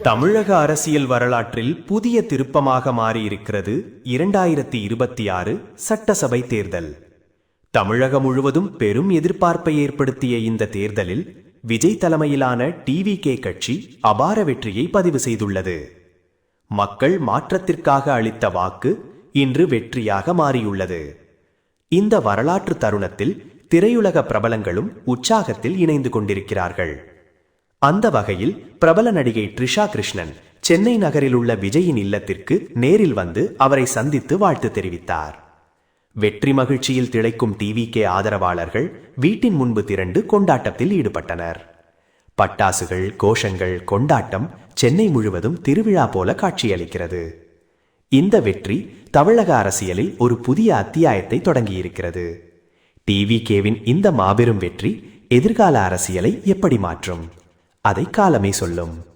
தமிழக அரசியல் வரலாற்றில் புதிய திருப்பமாக மாறியிருக்கிறது 2026 சட்டசபை தேர்தல். தமிழகம் முழுவதும் பெரும் எதிர்பார்ப்பை ஏற்படுத்திய இந்த தேர்தலில் விஜய் தலைமையிலான டிவிகே கட்சி அபார வெற்றியை பதிவு செய்துள்ளது. மக்கள் மாற்றத்திற்காக அளித்த வாக்கு இன்று வெற்றியாக மாறியுள்ளது. இந்த வரலாற்று தருணத்தில் திரையுலக பிரபலங்களும் உற்சாகத்தில் இணைந்து கொண்டிருக்கிறார்கள். அந்த வகையில் பிரபல நடிகை த்ரிஷா கிருஷ்ணன் சென்னை நகரில் உள்ள விஜயின் இல்லத்திற்கு நேரில் வந்து அவரை சந்தித்து வாழ்த்து தெரிவித்தார். வெற்றி மகிழ்ச்சியில் திளைக்கும் டிவிகே ஆதரவாளர்கள் வீட்டின் முன்பு திரண்டு கொண்டாட்டத்தில் ஈடுபட்டனர். பட்டாசுகள், கோஷங்கள், கொண்டாட்டம் சென்னை முழுவதும் திருவிழா போல காட்சியளிக்கிறது. இந்த வெற்றி தமிழக அரசியலில் ஒரு புதிய அத்தியாயத்தை தொடங்கியிருக்கிறது. டிவிகேவின் இந்த மாபெரும் வெற்றி எதிர்கால அரசியலை எப்படி மாற்றும்? அதை காலமே சொல்லும்.